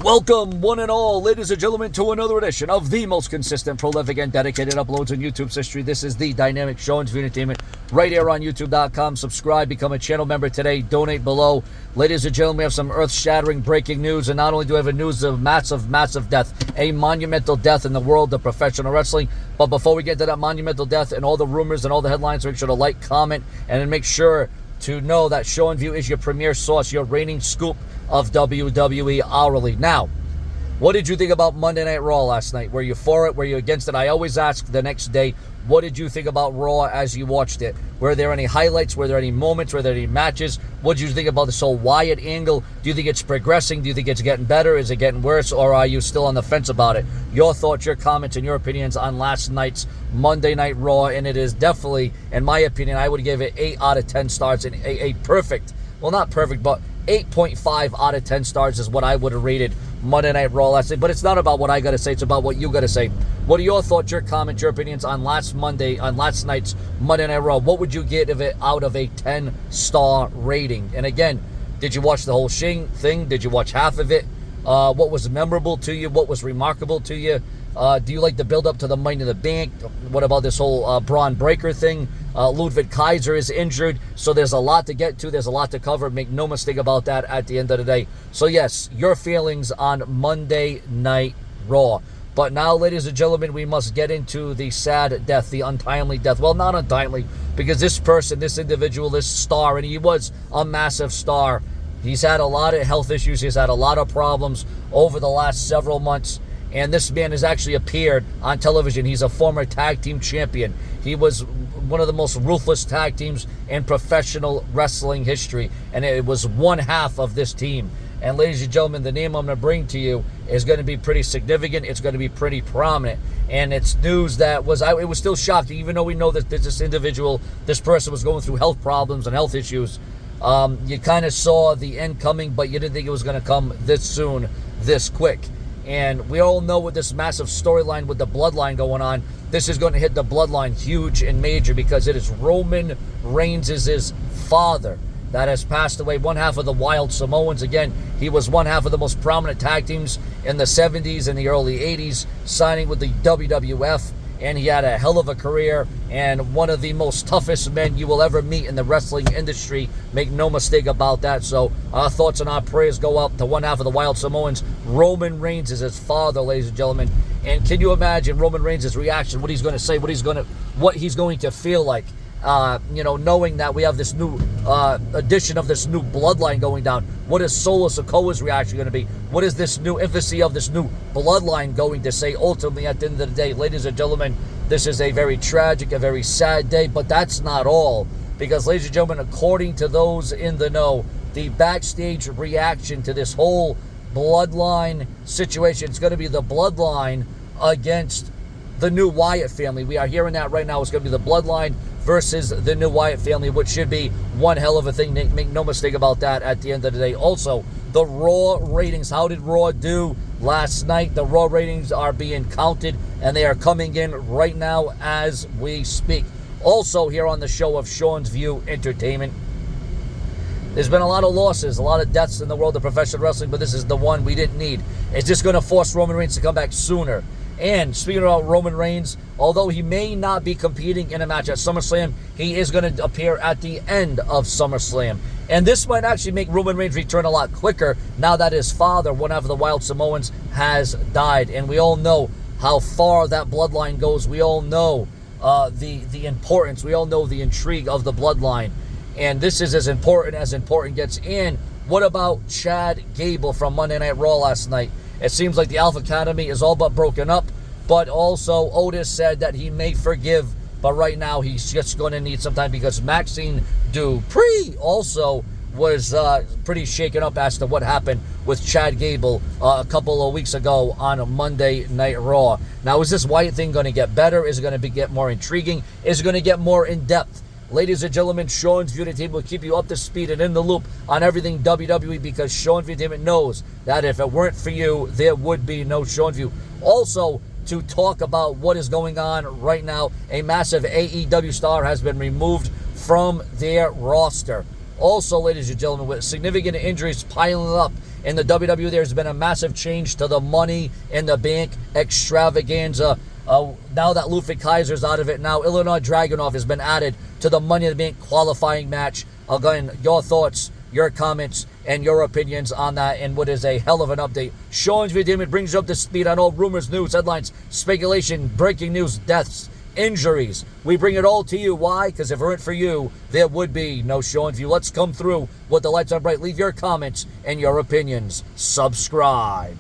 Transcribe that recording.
Welcome, one and all, ladies and gentlemen, to another edition of the most consistent, prolific, and dedicated uploads in YouTube's history. This is the dynamic show and entertainment right here on YouTube.com. Subscribe, become a channel member today, donate below. Ladies and gentlemen, we have some earth-shattering breaking news, and not only do we have a news of massive death, a monumental death in the world of professional wrestling, but before we get to that monumental death and all the rumors and all the headlines, make sure to like, comment, and then make sure to know that Show and View is your premier source, your reigning scoop of WWE hourly. Now, what did you think about Monday Night Raw last night? Were you for it? Were you against it? I always ask the next day, what did you think about Raw as you watched it? Were there any highlights? Were there any moments? Were there any matches? What did you think about this whole Wyatt angle? Do you think it's progressing? Do you think it's getting better? Is it getting worse? Or are you still on the fence about it? Your thoughts, your comments, and your opinions on last night's Monday Night Raw. And it is definitely, in my opinion, I would give it 8 out of 10 stars. And a perfect, well, not perfect, but 8.5 out of 10 stars is what I would have rated Monday Night Raw last night. But it's not about what I got to say. It's about what you got to say. What are your thoughts, your comments, your opinions on last night's Monday Night Raw? What would you give it out of a 10-star rating? And again, did you watch the whole thing? Did you watch half of it? What was memorable to you? What was remarkable to you? Do you like the build-up to the Money in the Bank? What about this whole Braun Breaker thing? Ludwig Kaiser is injured, so there's a lot to get to. There's a lot to cover. Make no mistake about that at the end of the day. So yes, your feelings on Monday Night Raw. But now, ladies and gentlemen, we must get into the sad death, the untimely death. Well, not untimely, because this person, this individual, this star, and he was a massive star. He's had a lot of health issues. He's had a lot of problems over the last several months. And this man has actually appeared on television. He's a former tag team champion. He was one of the most ruthless tag teams in professional wrestling history. And it was one half of this team. And ladies and gentlemen, the name I'm going to bring to you is going to be pretty significant. It's going to be pretty prominent. And it's news that it was still shocking, even though we know that this individual, this person was going through health problems and health issues. You kind of saw the end coming, but you didn't think it was going to come this soon, this quick. And we all know with this massive storyline with the bloodline going on, this is going to hit the bloodline huge and major because it is Roman Reigns' father that has passed away. One half of the Wild Samoans. Again, he was one half of the most prominent tag teams in the 70s and the early 80s, signing with the WWF. And he had a hell of a career and one of the most toughest men you will ever meet in the wrestling industry. Make no mistake about that. So our thoughts and our prayers go out to one half of the Wild Samoans. Roman Reigns is his father, ladies and gentlemen. And can you imagine Roman Reigns' reaction, what he's going to say, what he's going to feel like, knowing that we have this new addition of this new bloodline going down? What is Solo Sikoa's reaction going to be? What is this new infancy of this new bloodline going to say ultimately at the end of the day? Ladies and gentlemen, this is a very tragic, a very sad day, but that's not all. Because, ladies and gentlemen, according to those in the know, the backstage reaction to this whole bloodline situation, it's going to be the bloodline against the new Wyatt family. We are hearing that right now. It's going to be the bloodline versus the new Wyatt family, which should be one hell of a thing. Make no mistake about that at the end of the day. Also, the Raw ratings. How did Raw do last night? The Raw ratings are being counted, and they are coming in right now as we speak. Also, here on the show of Sean's View Entertainment, there's been a lot of losses, a lot of deaths in the world of professional wrestling, but this is the one we didn't need. It's just going to force Roman Reigns to come back sooner. And speaking about Roman Reigns, although he may not be competing in a match at SummerSlam, he is going to appear at the end of SummerSlam. And this might actually make Roman Reigns return a lot quicker now that his father, one half of the Wild Samoans, has died. And we all know how far that bloodline goes. We all know the importance. We all know the intrigue of the bloodline. And this is as important gets. And what about Chad Gable from Monday Night Raw last night? It seems like the Alpha Academy is all but broken up, but also Otis said that he may forgive, but right now he's just going to need some time because Maxine Dupree also was pretty shaken up as to what happened with Chad Gable a couple of weeks ago on Monday Night Raw. Now, is this Wyatt thing going to get better? Is it going to get more intriguing? Is it going to get more in-depth? Ladies and gentlemen, Sean's View Entertainment will keep you up to speed and in the loop on everything WWE because Sean's View Entertainment knows that if it weren't for you, there would be no Sean's View. Also, to talk about what is going on right now, a massive AEW star has been removed from their roster. Also, ladies and gentlemen, with significant injuries piling up in the WWE, there's been a massive change to the Money in the Bank extravaganza. Now that Luffy Kaiser's out of it, now Illinois Dragunov has been added to the Money in the Bank qualifying match. Again, your thoughts, your comments, and your opinions on that, and what is a hell of an update. Sean's video brings you up to speed on all rumors, news, headlines, speculation, breaking news, deaths, injuries. We bring it all to you. Why? Because if it weren't for you, there would be no Sean's View. Let's come through with the lights on bright. Leave your comments and your opinions. Subscribe.